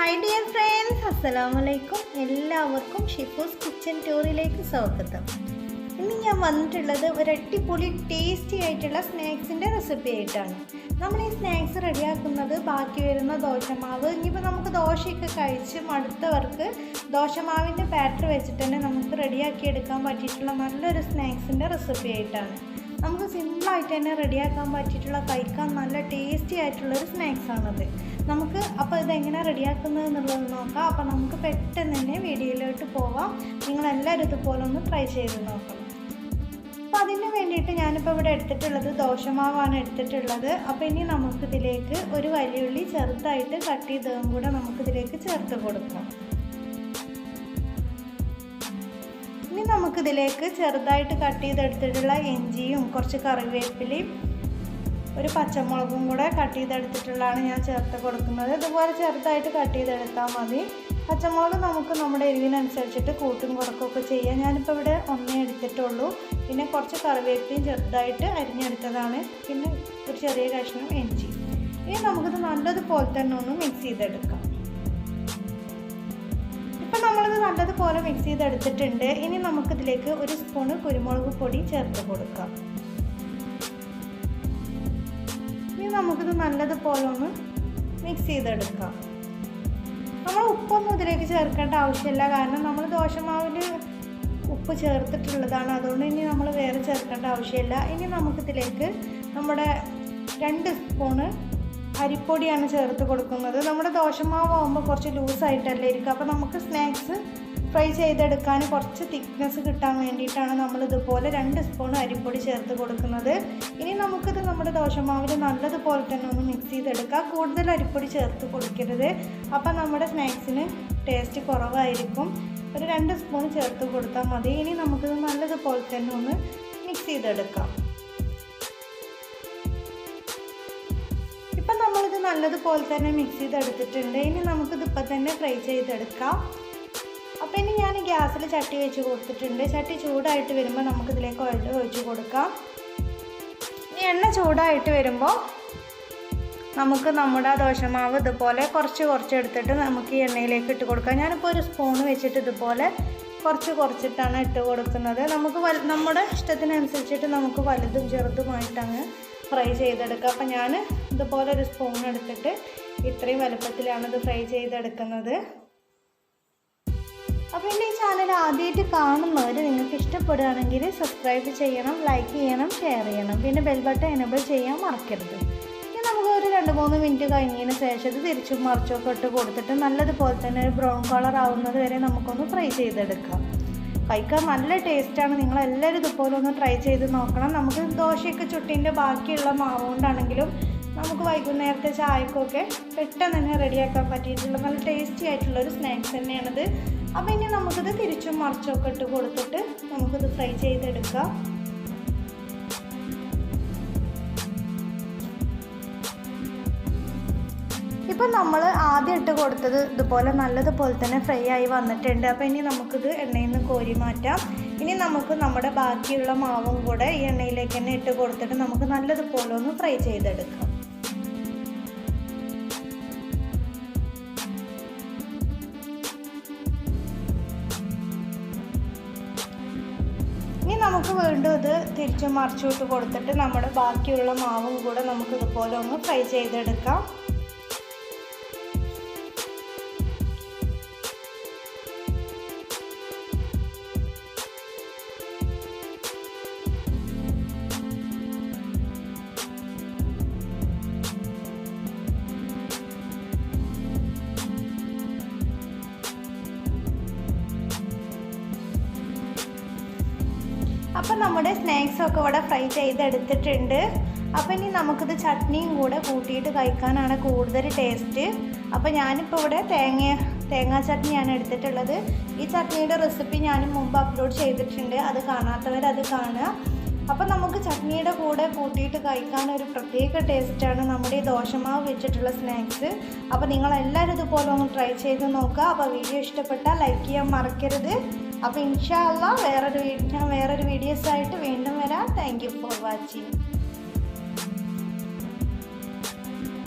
Hi dear friends, അസ്സലാമലൈക്കും. എല്ലാവർക്കും ഷിഫൂസ് kitchen ടൂറിലേക്ക് സ്വാഗതം. ഇന്ന് ഞാൻ വന്നിട്ടുള്ളത് ഒരു അടിപൊളി ടേസ്റ്റി ആയിട്ടുള്ള സ്നാക്സിൻ്റെ റെസിപ്പി ആയിട്ടാണ്. നമ്മൾ ഈ സ്നാക്സ് റെഡിയാക്കുന്നത് ബാക്കി വരുന്ന ദോശമാവ്, ഇനിയിപ്പോൾ നമുക്ക് ദോശയൊക്കെ കഴിച്ച് മടുത്തവർക്ക് ദോശമാവിൻ്റെ ബാറ്റർ വെച്ചിട്ട് തന്നെ നമുക്ക് റെഡിയാക്കി എടുക്കാൻ പറ്റിയിട്ടുള്ള നല്ലൊരു സ്നാക്സിൻ്റെ റെസിപ്പി ആയിട്ടാണ്. നമുക്ക് സിമ്പിളായിട്ട് തന്നെ റെഡിയാക്കാൻ പറ്റിയിട്ടുള്ള, കഴിക്കാൻ നല്ല ടേസ്റ്റി ആയിട്ടുള്ളൊരു സ്നാക്സാണത്. നമുക്ക് അപ്പോൾ ഇതെങ്ങനെ റെഡിയാക്കുന്നത് എന്നുള്ളത് നോക്കാം. അപ്പോൾ നമുക്ക് പെട്ടെന്ന് തന്നെ വീഡിയോയിലോട്ട് പോവാം. നിങ്ങളെല്ലാവരും ഇതുപോലെ ഒന്ന് ട്രൈ ചെയ്ത് നോക്കണം. അപ്പോൾ അതിന് വേണ്ടിയിട്ട് ഞാനിപ്പോൾ ഇവിടെ എടുത്തിട്ടുള്ളത് ദോശമാവാണ് എടുത്തിട്ടുള്ളത്. അപ്പോൾ ഇനി നമുക്കിതിലേക്ക് ഒരു വലിയുള്ളി ചെറുതായിട്ട് കട്ട് ചെയ്തതും കൂടെ നമുക്കിതിലേക്ക് ചേർത്ത് കൊടുക്കാം. ഇനി നമുക്കിതിലേക്ക് ചെറുതായിട്ട് കട്ട് ചെയ്തെടുത്തിട്ടുള്ള ഇഞ്ചിയും കുറച്ച് കറിവേപ്പിലയും ഒരു പച്ചമുളകും കൂടെ കട്ട് ചെയ്തെടുത്തിട്ടുള്ളതാണ് ഞാൻ ചേർത്ത് കൊടുക്കുന്നത്. ഇതുപോലെ ചെറുതായിട്ട് കട്ട് ചെയ്തെടുത്താൽ മതി. പച്ചമുളക് നമുക്ക് നമ്മുടെ എരിവിനനുസരിച്ചിട്ട് കൂട്ടും കുറക്കുകയൊക്കെ ചെയ്യാം. ഞാനിപ്പോൾ ഇവിടെ ഒന്നേ എടുത്തിട്ടുള്ളൂ. പിന്നെ കുറച്ച് കറിവേപ്പിലയും ചെറുതായിട്ട് അരിഞ്ഞെടുത്തതാണ്. പിന്നെ ഒരു ചെറിയ കഷ്ണം ഇഞ്ചി. ഇനി നമുക്കിത് നല്ലതുപോലെ തന്നെ ഒന്ന് മിക്സ് ചെയ്തെടുക്കാം. ഇപ്പം നമ്മളിത് നല്ലതുപോലെ മിക്സ് ചെയ്തെടുത്തിട്ടുണ്ട്. ഇനി നമുക്കിതിലേക്ക് ഒരു സ്പൂണ് കുരുമുളക് പൊടി ചേർത്ത് കൊടുക്കാം. ഇനി നമുക്കിത് നല്ലതുപോലെ ഒന്ന് മിക്സ് ചെയ്തെടുക്കാം. നമ്മൾ ഉപ്പൊന്നും ഇതിലേക്ക് ചേർക്കേണ്ട ആവശ്യമില്ല, കാരണം നമ്മൾ ദോശമാവിൽ ഉപ്പ് ചേർത്തിട്ടുള്ളതാണ്. അതുകൊണ്ട് ഇനി നമ്മൾ വേറെ ചേർക്കേണ്ട ആവശ്യമില്ല. ഇനി നമുക്കിതിലേക്ക് നമ്മുടെ 2 സ്പൂണ് അരിപ്പൊടിയാണ് ചേർത്ത് കൊടുക്കുന്നത്. നമ്മുടെ ദോശമാവ് ആകുമ്പോൾ കുറച്ച് ലൂസായിട്ടല്ലേ ഇരിക്കുക. അപ്പോൾ നമുക്ക് സ്നാക്സ് ഫ്രൈ ചെയ്തെടുക്കാൻ കുറച്ച് തിക്നെസ് കിട്ടാൻ വേണ്ടിയിട്ടാണ് നമ്മളിതുപോലെ 2 സ്പൂൺ അരിപ്പൊടി ചേർത്ത് കൊടുക്കുന്നത്. ഇനി നമുക്കിത് നമ്മുടെ ദോശമാവിൽ നല്ലതുപോലെ തന്നെ ഒന്ന് മിക്സ് ചെയ്തെടുക്കാം. കൂടുതൽ അരിപ്പൊടി ചേർത്ത് കൊടുക്കരുത്, അപ്പോൾ നമ്മുടെ സ്നാക്സിന് ടേസ്റ്റ് കുറവായിരിക്കും. ഒരു 2 സ്പൂൺ ചേർത്ത് കൊടുത്താൽ മതി. ഇനി നമുക്കിത് നല്ലതുപോലെ തന്നെ ഒന്ന് മിക്സ് ചെയ്തെടുക്കാം. ഇപ്പം നമ്മളിത് നല്ലതുപോലെ തന്നെ മിക്സ് ചെയ്തെടുത്തിട്ടുണ്ട്. ഇനി നമുക്കിത് ഇപ്പം തന്നെ ഫ്രൈ ചെയ്തെടുക്കാം. അപ്പോൾ ഇനി ഞാൻ ഗ്യാസിൽ ചട്ടി വെച്ച് കൊടുത്തിട്ടുണ്ട്. ചട്ടി ചൂടായിട്ട് വരുമ്പോൾ നമുക്കിതിലേക്ക് ഓയിൽ ഒഴിച്ച് കൊടുക്കാം. ഇനി എണ്ണ ചൂടായിട്ട് വരുമ്പോൾ നമുക്ക് നമ്മുടെ ദോശമാവ് ഇതുപോലെ കുറച്ച് എടുത്തിട്ട് നമുക്ക് ഈ എണ്ണയിലേക്ക് ഇട്ട് കൊടുക്കാം. ഞാനിപ്പോൾ ഒരു സ്പൂണ് വെച്ചിട്ട് ഇതുപോലെ കുറച്ചിട്ടാണ് ഇട്ട് കൊടുക്കുന്നത്. നമുക്ക് നമ്മുടെ ഇഷ്ടത്തിനനുസരിച്ചിട്ട് നമുക്ക് വലുതും ചെറുതുമായിട്ടങ്ങ് ഫ്രൈ ചെയ്തെടുക്കുക. അപ്പോൾ ഞാൻ ഇതുപോലെ ഒരു സ്പൂൺ എടുത്തിട്ട് ഇത്രയും വലുപ്പത്തിലാണ് ഇത് ഫ്രൈ ചെയ്തെടുക്കുന്നത്. അപ്പോൾ എൻ്റെ ഈ ചാനൽ ആദ്യമായിട്ട് കാണുന്നവർ നിങ്ങൾക്ക് ഇഷ്ടപ്പെടുകയാണെങ്കിൽ സബ്സ്ക്രൈബ് ചെയ്യണം, ലൈക്ക് ചെയ്യണം, ഷെയർ ചെയ്യണം. പിന്നെ ബെൽ ബട്ടൺ എനേബിൾ ചെയ്യാൻ മറക്കരുത്. ഇനി നമുക്ക് ഒരു 2-3 മിനിറ്റ് കഴിഞ്ഞതിന് ശേഷം ഇത് തിരിച്ചും മറിച്ചൊക്കെ ഇട്ട് കൊടുത്തിട്ട് നല്ലതുപോലെ തന്നെ ഒരു ബ്രൗൺ കളർ ആവുന്നത് വരെ നമുക്കൊന്ന് ഫ്രൈ ചെയ്തെടുക്കാം. കഴിക്കാൻ നല്ല ടേസ്റ്റാണ്. നിങ്ങളെല്ലാവരും ഇതുപോലെ ഒന്ന് ട്രൈ ചെയ്ത് നോക്കണം. നമുക്ക് ദോശയൊക്കെ ചുട്ടിൻ്റെ ബാക്കിയുള്ള മാവ് കൊണ്ടാണെങ്കിലും നമുക്ക് വൈകുന്നേരത്തെ ചായക്കൊക്കെ പെട്ടെന്ന് തന്നെ റെഡിയാക്കാൻ പറ്റിയിട്ടുള്ള നല്ല ടേസ്റ്റി ആയിട്ടുള്ളൊരു സ്നാക്സ് തന്നെയാണിത്. അപ്പോൾ ഇനി നമുക്കിത് തിരിച്ചും മറിച്ചൊക്കെ ഇട്ട് കൊടുത്തിട്ട് നമുക്കിത് ഫ്രൈ ചെയ്തെടുക്കാം. ഇപ്പം നമ്മൾ ആദ്യം ഇട്ട് കൊടുത്തത് ഇതുപോലെ നല്ലതുപോലെ തന്നെ ഫ്രൈ ആയി വന്നിട്ടുണ്ട്. അപ്പോൾ ഇനി നമുക്കിത് എണ്ണയിൽ നിന്ന് കോരി മാറ്റാം. ഇനി നമുക്ക് നമ്മുടെ ബാക്കിയുള്ള മാവും കൂടെ ഈ എണ്ണയിലേക്ക് തന്നെ ഇട്ട് കൊടുത്തിട്ട് നമുക്ക് നല്ലതുപോലെ ഒന്ന് ഫ്രൈ ചെയ്തെടുക്കാം. ഇനി നമുക്ക് വീണ്ടും ഇത് തിരിച്ചും മറിച്ചിട്ട് കൊടുത്തിട്ട് നമ്മുടെ ബാക്കിയുള്ള മാവും കൂടെ നമുക്ക് ഇതുപോലെ ഒന്ന് ഫ്രൈ ചെയ്തെടുക്കാം. അപ്പോൾ നമ്മുടെ സ്നാക്സൊക്കെ ഇവിടെ ഫ്രൈ ചെയ്തെടുത്തിട്ടുണ്ട്. അപ്പോൾ ഇനി നമുക്കിത് ചട്നിയും കൂടെ കൂട്ടിയിട്ട് കഴിക്കാനാണ് കൂടുതൽ ടേസ്റ്റ്. അപ്പോൾ ഞാനിപ്പോൾ ഇവിടെ തേങ്ങാ ചട്നിയാണ് എടുത്തിട്ടുള്ളത്. ഈ ചട്നിയുടെ റെസിപ്പി ഞാൻ മുമ്പ് അപ്ലോഡ് ചെയ്തിട്ടുണ്ട്. അത് കാണാത്തവർ അത് കാണുക. അപ്പോൾ നമുക്ക് ചട്നിയുടെ കൂടെ കൂട്ടിയിട്ട് കഴിക്കാൻ ഒരു പ്രത്യേക ടേസ്റ്റാണ് നമ്മുടെ ഈ ദോശമാവ് വെച്ചിട്ടുള്ള സ്നാക്സ്. അപ്പോൾ നിങ്ങളെല്ലാവരും ഇതുപോലെ ഒന്ന് ട്രൈ ചെയ്ത് നോക്കുക. അപ്പോൾ വീഡിയോ ഇഷ്ടപ്പെട്ടാൽ ലൈക്ക് ചെയ്യാൻ മറക്കരുത്. അപ്പോൾ ഇൻഷാ അല്ലാഹ് വേറൊരു വീഡിയോസായിട്ട് വീണ്ടും വരാം. Thank you for watching.